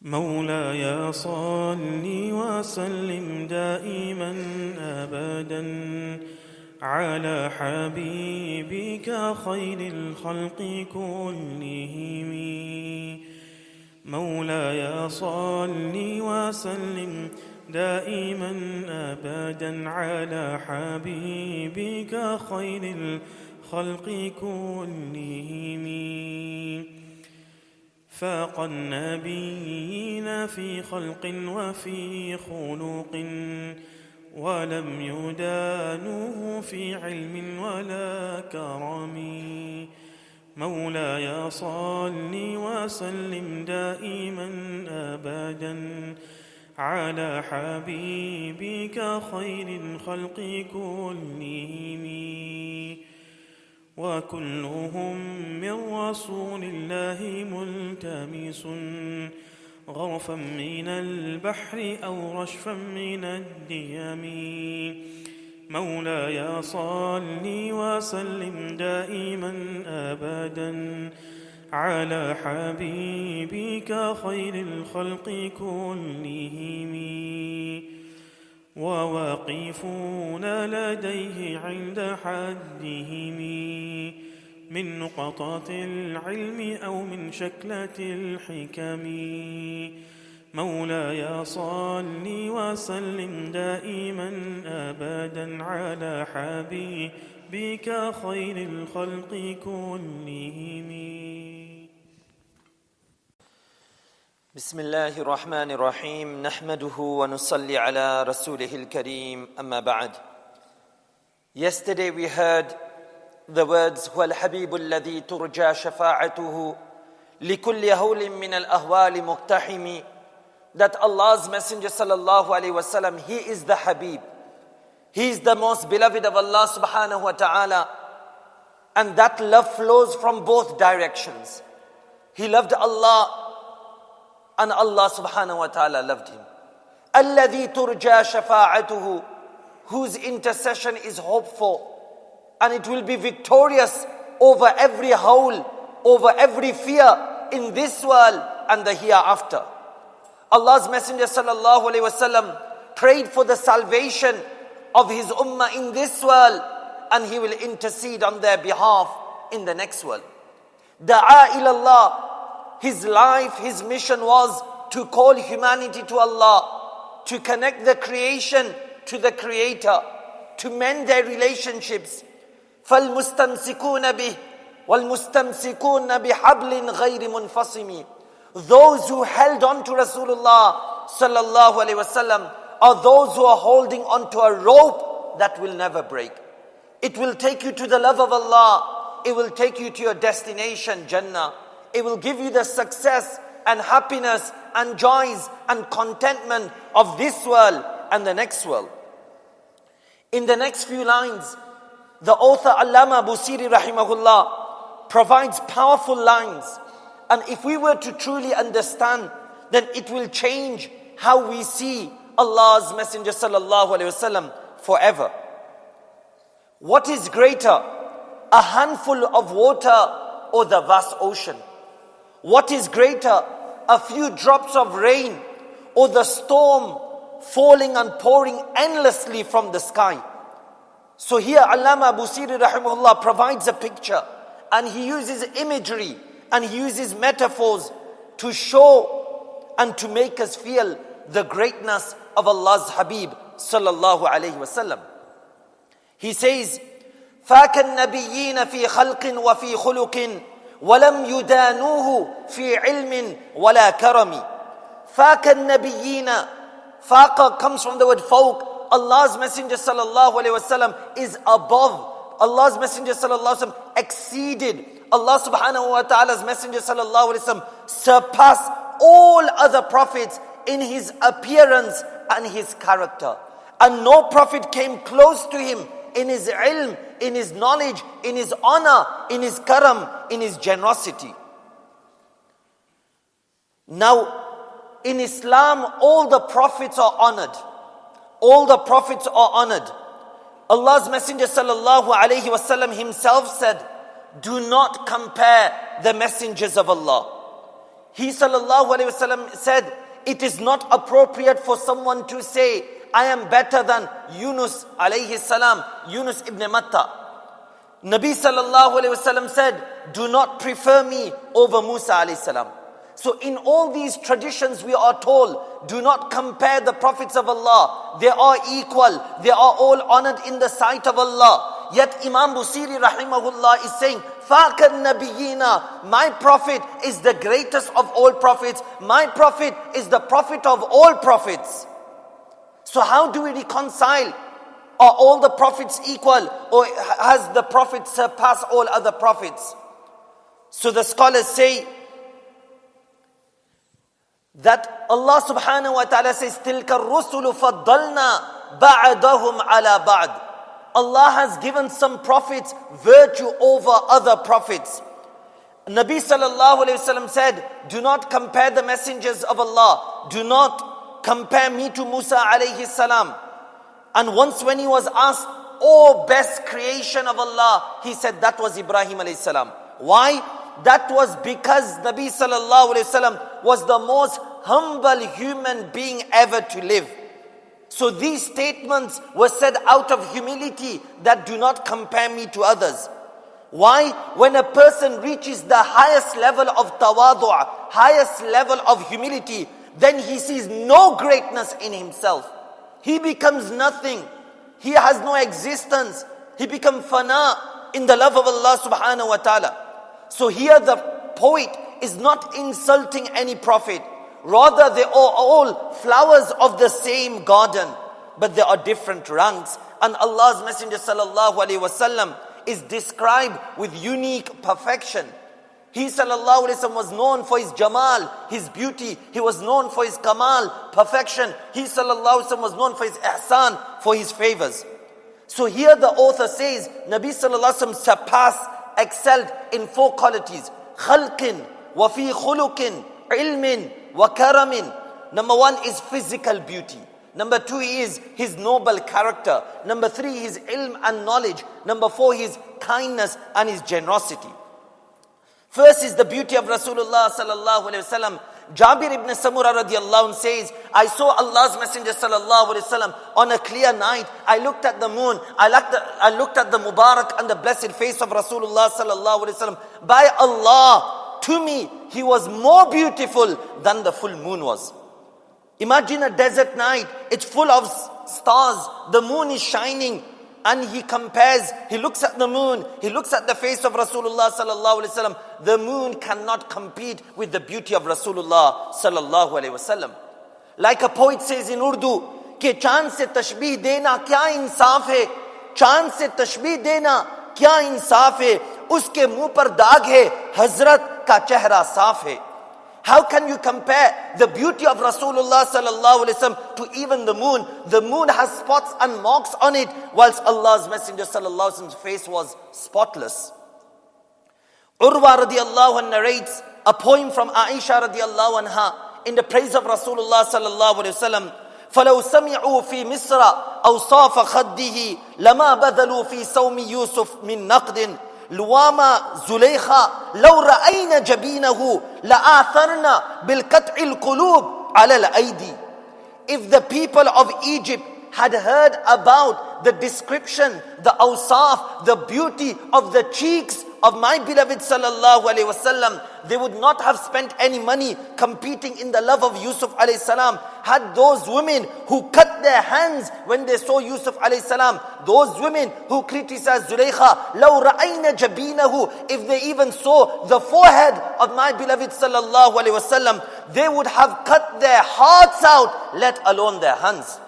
مولاي صل وسلم دائما أبدا على حبيبك خير الخلق كلهم. مولاي صل وسلم دائما أبدا على حبيبك خير الخلق كلهم. فاق النبيين في خلق وفي خلق ولم يدانوه في علم ولا كرم. مولاي صل وسلم دائما أبدا على حبيبك خير الخلق كلهم. وكلهم من رسول الله ملتمس غرفا من البحر أو رشفا من الديم. مولاي صل وسلم دائما أبدا على حبيبك خير الخلق كلهم. وواقفون لديه عند حدهم من نقطات العلم أو من شكلة الحكم. مولاي صل وسلم دائما أبدا على حبيبك خير الخلق كلهم. بسم الله الرحمن الرحيم. نحمده ونصلي على رسوله الكريم. أما بعد. Yesterday we heard the words هو الحبيب الذي ترجى شفاعته لكل هول من الأهوال مقتحم, that Allah's Messenger sallallahu alaihi wasallam, he is the Habib. He is the most beloved of Allah subhanahu wa ta'ala, and that love flows from both directions. He loved Allah and Allah subhanahu wa ta'ala loved him. الذي ترجى شفاعته, whose intercession is hopeful and it will be victorious over every howl, over every fear in this world and the hereafter. Allah's Messenger sallallahu alaihi wasallam prayed for the salvation of his ummah in this world, and he will intercede on their behalf in the next world. Da'a ilallah, his life, his mission was to call humanity to Allah, to connect the creation to the Creator, to mend their relationships. فَالْمُسْتَمْسِكُونَ بِهِ وَالْمُسْتَمْسِكُونَ بِحَبْلٍ غَيْرِ مُنْفَصِمٍ. Those who held on to Rasulullah sallallahu alaihi wasallam are those who are holding on to a rope that will never break. It will take you to the love of Allah. It will take you to your destination, Jannah. It will give you the success and happiness and joys and contentment of this world and the next world. In the next few lines, the author Allama Busiri rahimahullah provides powerful lines. And if we were to truly understand, then it will change how we see Allah's Messenger sallallahu alaihi wasallam forever. What is greater, a handful of water or the vast ocean? What is greater, a few drops of rain or the storm falling and pouring endlessly from the sky? So here Allama Busiri rahimahullah provides a picture, and he uses imagery and he uses metaphors to show and to make us feel the greatness of Allah's Habib sallallahu alayhi wasallam. He says, فَاكَ النَّبِيِّينَ فِي خَلْقٍ وَفِي خُلُقٍ وَلَمْ يُدَانُوهُ فِي عِلْمٍ وَلَا كَرَمٍ. فَاكَ النَّبِيِّينَ, faqa comes from the word fawq. Allah's Messenger sallallahu alayhi wasallam is above. Allah's Messenger sallallahu alayhi wasallam exceeded. Allah subhanahu wa ta'ala's Messenger sallallahu alayhi wasallam surpassed all other prophets in his appearance and his character. And no prophet came close to him in his ilm, in his knowledge, in his honor, in his karam, in his generosity. Now, in Islam, all the prophets are honored. All the prophets are honored. Allah's Messenger sallallahu alayhi wasallam himself said, do not compare the messengers of Allah. He sallallahu alayhi wasallam said, it is not appropriate for someone to say, I am better than Yunus alayhi salam, Yunus ibn Matta. Nabi sallallahu alayhi wasallam said, do not prefer me over Musa alayhi salam. So in all these traditions we are told, do not compare the prophets of Allah. They are equal. They are all honored in the sight of Allah. Yet Imam Busiri rahimahullah is saying, فَاقَ النَّبِيِّينَ, my prophet is the greatest of all prophets. My prophet is the prophet of all prophets. So how do we reconcile? Are all the prophets equal, or has the prophet surpassed all other prophets? So the scholars say that Allah subhanahu wa ta'ala says, تِلْكَ الرُّسُلُ فَضَّلْنَا بَعْدَهُمْ عَلَى بَعْدٍ. Allah has given some prophets virtue over other prophets. Nabi sallallahu alayhi wasallam said, do not compare the messengers of Allah. Do not compare me to Musa alayhi salam. And once when he was asked, oh best creation of Allah, he said that was Ibrahim alayhi salam. Why? That was because Nabi sallallahu alayhi wasallam was the most humble human being ever to live. So these statements were said out of humility, that do not compare me to others. Why? When a person reaches the highest level of tawadu', highest level of humility, then he sees no greatness in himself. He becomes nothing. He has no existence. He becomes fana in the love of Allah subhanahu wa ta'ala. So here the poet is not insulting any prophet. Rather, they are all flowers of the same garden, but there are different ranks. And Allah's Messenger sallallahu alaihi wasallam is described with unique perfection. He sallallahu alaihi wasallam was known for his jamal, his beauty. He was known for his kamal, perfection. He sallallahu alaihi wasallam was known for his ihsan, for his favors. So here the author says, Nabi sallallahu alaihi wasallam surpassed, excelled in 4 qualities. Khalqin, wa fi khuluqin, ilmin, wa karamin. Number 1 is physical beauty. Number 2 is his noble character. Number 3 his ilm and knowledge. Number 4 his kindness and his generosity. First is the beauty of Rasulullah sallallahu alaihi wasallam. Jabir ibn Samura radiallahu anh says, I saw Allah's Messenger sallallahu alaihi wasallam on a clear night. I looked at the moon. I looked at the Mubarak and the blessed face of Rasulullah sallallahu alaihi wasallam. By Allah, to me, he was more beautiful than the full moon was. Imagine a desert night. It's full of stars. The moon is shining. And he compares, he looks at the moon, he looks at the face of Rasulullah sallallahu alaihi wasallam. The moon cannot compete with the beauty of Rasulullah sallallahu alaihi wasallam. Like a poet says in Urdu, कि चांद से तशबीह देना क्या इंसाफ है, चांद से तशबीह देना क्या इंसाफ है, उसके मुंह पर दाग है, हजरत का चेहरा साफ है. How can you compare the beauty of Rasulullah sallallahu alaihi wasallam to even the moon? The moon has spots and marks on it, whilst Allah's Messenger sallallahu alaihi wasallam's face was spotless. Urwa radiallahu anh narrates a poem from Aisha radiallahu anha in the praise of Rasulullah sallallahu alaihi wasallam. فَلَوْ سَمِعُوا فِي مِصْرَ أَوْصَافَ خَدِّهِ لَمَا بَذَلُوا فِي صَوْمِ يُوسُفْ مِن نَقْدٍ لواما زليخا لو رأينا جبينه لآثرنا بالقطع القلوب على الأيدي. If the people of Egypt had heard about the description, the awsaf, the beauty of the cheeks of my beloved sallallahu alaihi wasallam, they would not have spent any money competing in the love of Yusuf alayhi salam. Had those women who cut their hands when they saw Yusuf alayhi salam, those women who criticized Zulaykha, لَوْ رَأَيْنَ جَبِينَهُ, if they even saw the forehead of my beloved sallallahu alaihi wasallam, they would have cut their hearts out, let alone their hands.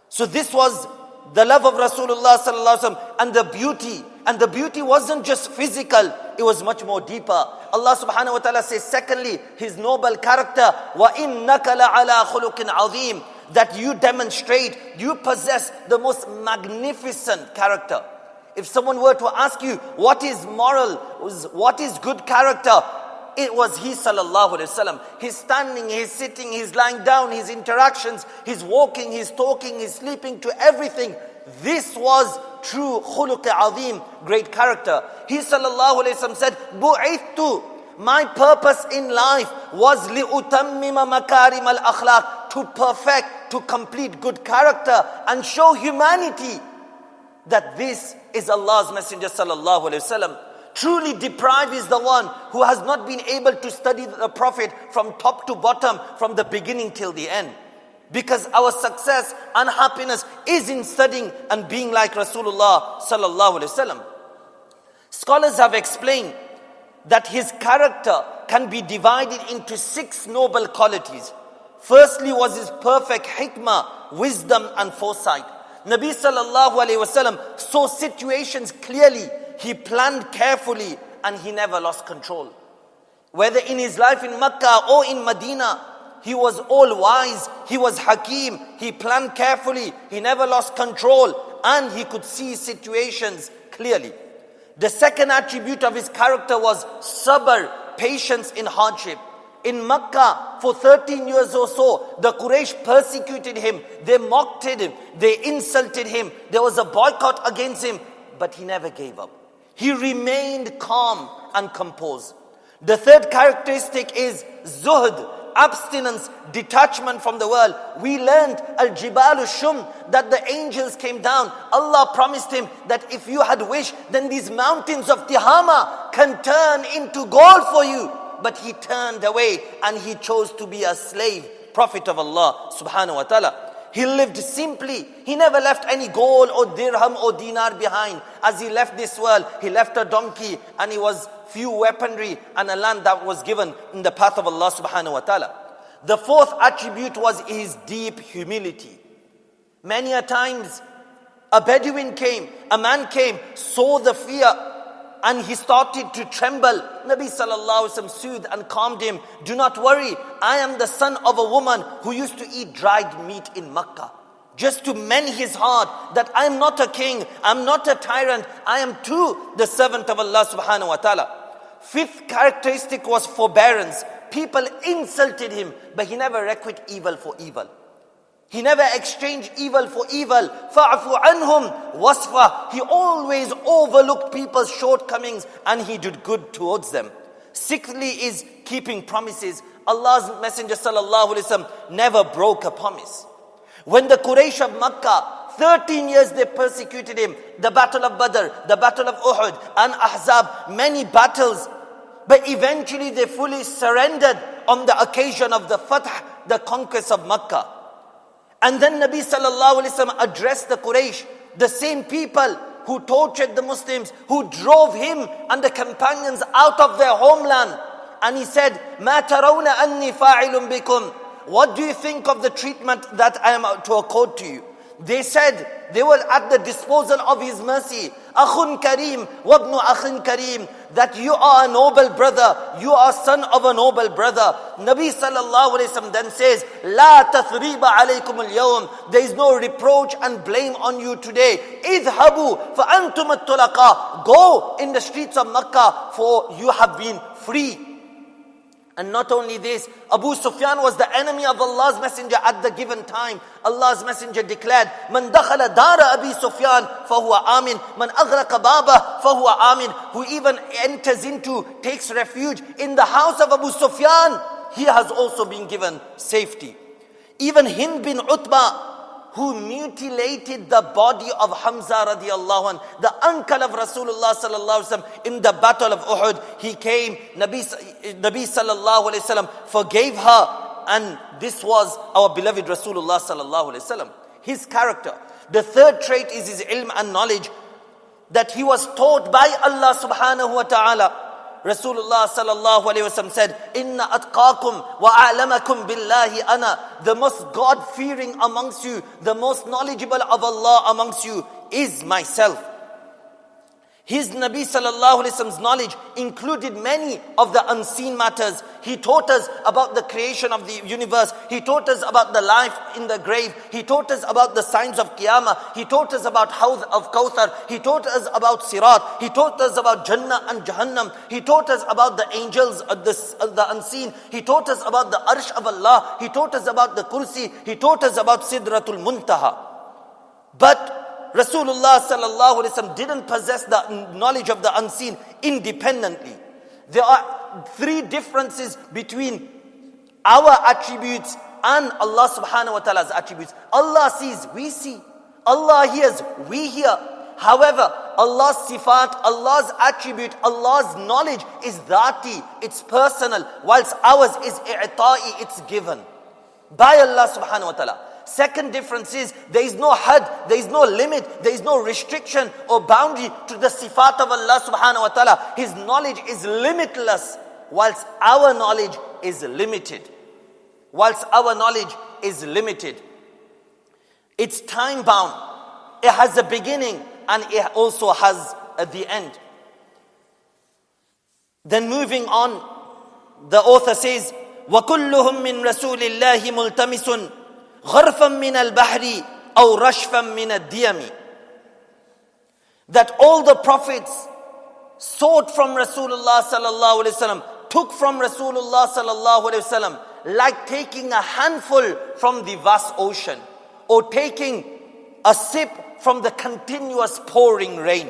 So this was the love of Rasulullah sallallahu alaihi wasallam and the beauty. And the beauty wasn't just physical, it was much more deeper. Allah subhanahu wa ta'ala says, secondly, his noble character, وَإِنَّكَ لَعَلَىٰ خُلُقٍ عَظِيمٍ, that you demonstrate, you possess the most magnificent character. If someone were to ask you, what is moral, what is good character? It was he sallallahu alaihi wasallam. His standing, his sitting, his lying down, his interactions, his walking, his talking, his sleeping, to everything. This was true khuluq azim, great character. He sallallahu alaihi wasallam said, "Bu'ithtu My purpose in life was لِأُتَمِّمَ مَكَارِمَ الْأَخْلَاقِ, to perfect, to complete good character and show humanity that this is Allah's Messenger sallallahu alaihi wasallam. Truly deprived is the one who has not been able to study the Prophet from top to bottom, from the beginning till the end. Because our success and happiness is in studying and being like Rasulullah sallallahu alaihi wasallam. Scholars have explained that his character can be divided into 6 noble qualities. Firstly was his perfect hikmah, wisdom and foresight. Nabi sallallahu alaihi wasallam saw situations clearly. He planned carefully and he never lost control. Whether in his life in Makkah or in Medina, he was all wise, he was hakim, he planned carefully, he never lost control and he could see situations clearly. The second attribute of his character was sabr, patience in hardship. In Makkah, for 13 years or so, the Quraysh persecuted him, they mocked him, they insulted him, there was a boycott against him, but he never gave up. He remained calm and composed. The third characteristic is zuhd, abstinence, detachment from the world. We learned al-jibalu shum, that the angels came down. Allah promised him that if you had wished, then these mountains of Tihama can turn into gold for you. But he turned away and he chose to be a slave, Prophet of Allah subhanahu wa ta'ala. He lived simply. He never left any gold or dirham or dinar behind. As he left this world, he left a donkey and he was few weaponry and a land that was given in the path of Allah subhanahu wa ta'ala. The fourth attribute was his deep humility. Many a times a Bedouin came, a man came, saw the fear and he started to tremble. Nabi sallallahu alaihi wasallam soothed and calmed him. Do not worry, I am the son of a woman who used to eat dried meat in Makkah. Just to mend his heart that I am not a king, I am not a tyrant, I am too the servant of Allah subhanahu wa ta'ala. Fifth characteristic was forbearance. People insulted him, but he never requited evil for evil. He never exchanged evil for evil. فَعْفُ عَنْهُمْ وَصْفَةً. He always overlooked people's shortcomings and he did good towards them. Sixthly is keeping promises. Allah's Messenger sallallahu alaihi wasallam never broke a promise. When the Quraysh of Makkah, 13 years they persecuted him. The battle of Badr, the battle of Uhud and Ahzab, many battles. But eventually they fully surrendered on the occasion of the Fath, the conquest of Makkah. And then Nabi sallallahu alaihi wasallam addressed the Quraysh, the same people who tortured the Muslims, who drove him and the companions out of their homeland. And he said, مَا تَرَوْنَ أَنِّي فَاعِلٌ بِكُمْ. What do you think of the treatment that I am to accord to you? They said, they were at the disposal of his mercy. أَخٌ كَرِيمٌ وَابْنُ أَخٍ كَرِيمٌ. That you are a noble brother, you are son of a noble brother. Nabi sallallahu alayhi wasallam then says, لَا تَثْرِيبَ عَلَيْكُمُ الْيَوْمِ. There is no reproach and blame on you today. اذْهَبُوا فَأَنْتُمُ الطُّلَقَاء. Go in the streets of Makkah, for you have been free. And not only this, Abu Sufyan was the enemy of Allah's Messenger at the given time. Allah's Messenger declared, "Man dakhala dara Abi Sufyan fahuwa amin, man aghraqa baba fahuwa amin." Who even enters into, takes refuge in the house of Abu Sufyan, he has also been given safety. Even Hind bin Utbah, who mutilated the body of Hamza radiallahu anh, the uncle of Rasulullah sallallahu alaihi wasallam, in the battle of Uhud. He came, Nabi sallallahu alaihi wasallam forgave her, and this was our beloved Rasulullah sallallahu alaihi wasallam. His character. The third trait is his ilm and knowledge, that he was taught by Allah subhanahu wa ta'ala. Rasulullah sallallahu alayhi wasallam said, "Inna atqakum wa a'lamakum billahi ana." The most God-fearing amongst you, the most knowledgeable of Allah amongst you is myself. His Nabi sallallahu alayhi wasallam's knowledge included many of the unseen matters. He taught us about the creation of the universe. He taught us about the life in the grave. He taught us about the signs of Qiyamah. He taught us about Hawd of Kawthar. He taught us about Sirat. He taught us about Jannah and Jahannam. He taught us about the angels of the unseen. He taught us about the Arsh of Allah. He taught us about the Kursi. He taught us about Sidratul Muntaha. But Rasulullah sallallahu alaihi wasallam didn't possess the knowledge of the unseen independently. There are three differences between our attributes and Allah subhanahu wa ta'ala's attributes. Allah sees, we see. Allah hears, we hear. However, Allah's sifat, Allah's attribute, Allah's knowledge is dhati, it's personal, whilst ours is i'ta'i, it's given by Allah subhanahu wa ta'ala. Second difference is there is no had, there is no limit, there is no restriction or boundary to the sifat of Allah subhanahu wa ta'ala. His knowledge is limitless, whilst our knowledge is limited. Whilst our knowledge is limited. It's time bound. It has a beginning and it also has the end. Then moving on, the author says, وَكُلُّهُم مِّن رَسُولِ اللَّهِ مُلْتَمِسٌ غَرْفًا مِّنَ الْبَحْرِ أَوْ رَشْفًا مِّنَ الدِّيَمِ. That all the prophets sought from Rasulullah sallallahu alaihi wasallam, took from Rasulullah sallallahu alaihi wasallam, like taking a handful from the vast ocean, or taking a sip from the continuous pouring rain.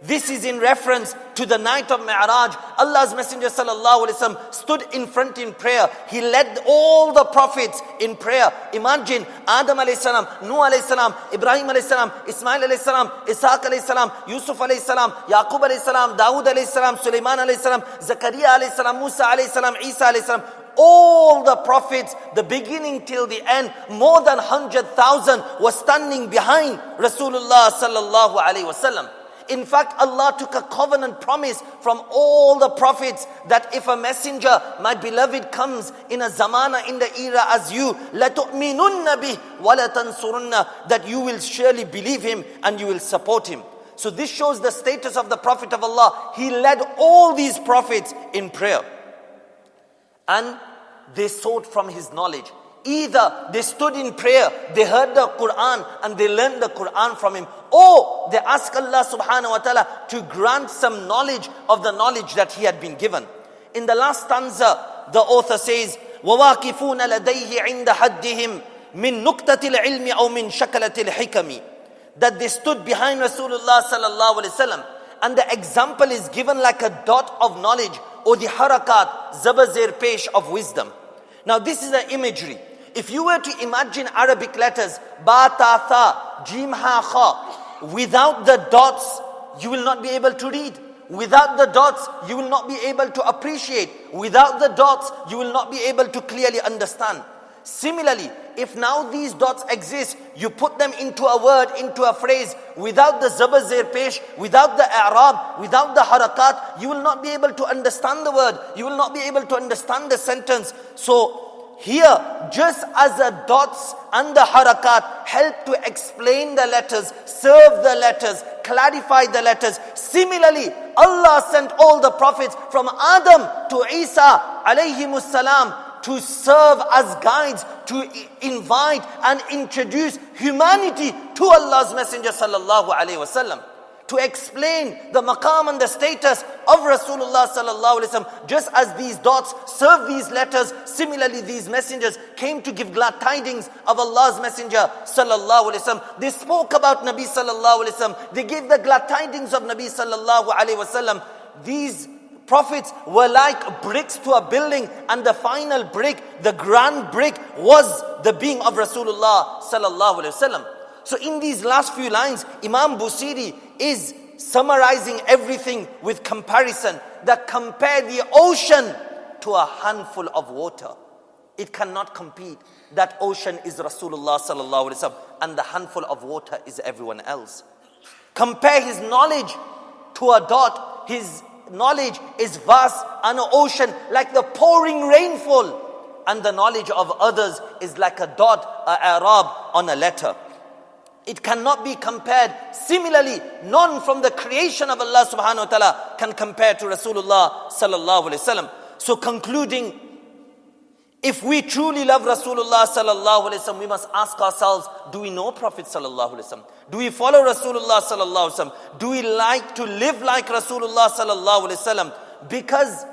This is in reference to the night of Mi'raj. Allah's Messenger sallallahu alaihi wasallam stood in front in prayer. He led all the prophets in prayer. Imagine Adam alayhi salam, Nuh alayhi salam, Ibrahim alayhi salam, Ismail alayhi salam, Ishaq alayhi salam, Yusuf alayhi salam, Yaqub alayhi salam, Dawood alayhi salam, Sulaiman alayhi salam, Zakaria alayhi salam, Musa alayhi salam, Isa alayhi salam. All the prophets, the beginning till the end, more than 100,000 were standing behind Rasulullah sallallahu alaihi wasallam. In fact, Allah took a covenant promise from all the prophets that if a messenger, my beloved, comes in a zamana, in the era as you, لَتُؤْمِنُنَّ بِهِ وَلَتَنْصُرُنَّ, that you will surely believe him and you will support him. So this shows the status of the Prophet of Allah. He led all these prophets in prayer. And they sought from his knowledge. Either they stood in prayer, they heard the Quran and they learned the Quran from him, or they asked Allah subhanahu wa ta'ala to grant some knowledge of the knowledge that he had been given. In the last stanza, the author says, وَوَاقِفُونَ لَدَيْهِ عِنْدَ حَدِّهِمْ مِنْ نُقْتَةِ الْعِلْمِ أَوْ مِنْ شَكَلَةِ الْحِكَمِ. That they stood behind Rasulullah sallallahu alaihi wasallam, and the example is given like a dot of knowledge, or the harakat, zabazir pesh of wisdom. Now this is an imagery. If you were to imagine Arabic letters, ba, ta, tha, jim, ha, kha, without the dots, you will not be able to read. Without the dots, you will not be able to appreciate. Without the dots, you will not be able to clearly understand. Similarly, if now these dots exist, you put them into a word, into a phrase, without the zabazir pesh, without the i'rab, without the harakat, you will not be able to understand the word. You will not be able to understand the sentence. So, here, just as the dots and the harakat help to explain the letters, serve the letters, clarify the letters, similarly, Allah sent all the prophets from Adam to Isa alayhimus salam to serve as guides, to invite and introduce humanity to Allah's Messenger sallallahu alayhi wasallam, to explain the maqam and the status of Rasulullah sallallahu alaihi wasallam. Just as these dots serve these letters, similarly these messengers came to give glad tidings of Allah's Messenger sallallahu alaihi wasallam. They spoke about Nabi sallallahu alaihi wasallam. They gave the glad tidings of Nabi sallallahu alaihi wasallam. These prophets were like bricks to a building, and the final brick, the grand brick, was the being of Rasulullah sallallahu alaihi wasallam. So in these last few lines, Imam Busiri is summarizing everything with comparison. That compare the ocean to a handful of water. It cannot compete. That ocean is Rasulullah sallallahu alaihi wasallam, and the handful of water is everyone else. Compare his knowledge to a dot. His knowledge is vast, and an ocean like the pouring rainfall, and the knowledge of others is like a dot, a i'rab on a letter. It cannot be compared. Similarly, none from the creation of Allah subhanahu wa ta'ala can compare to Rasulullah sallallahu alaihi wasallam. So concluding, if we truly love Rasulullah sallallahu alaihi wasallam, we must ask ourselves, do we know Prophet sallallahu alaihi wasallam? Do we follow Rasulullah sallallahu alaihi wasallam? Do we like to live like Rasulullah sallallahu alaihi wasallam? Because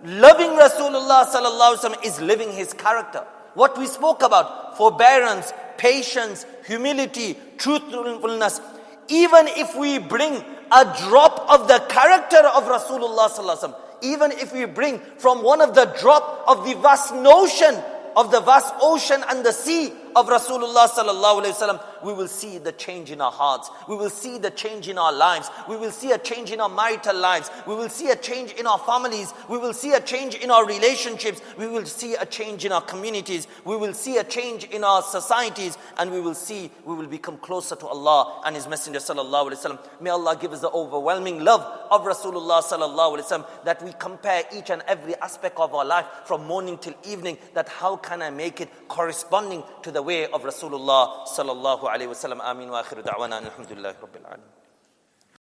loving Rasulullah sallallahu alaihi wasallam is living his character. What we spoke about, forbearance, patience, humility, truthfulness. Even if we bring a drop of the character of Rasulullah sallallahu alaihi wasallam, Even if we bring from one of the drop of the vast ocean and the sea of Rasulullah sallallahu alaihi wasallam, we will see the change in our hearts. We will see the change in our lives. We will see a change in our marital lives. We will see a change in our families. We will see a change in our relationships. We will see a change in our communities. We will see a change in our societies. And we will become closer to Allah and His Messenger sallallahu alaihi wasallam. May Allah give us the overwhelming love of Rasulullah sallallahu alaihi wasallam, that we compare each and every aspect of our life from morning till evening, that how can I make it corresponding to the way of Rasulullah sallallahu alaihi wasallam. Ameen wa akhiru da'wana alhamdulillahi rabbil alamin.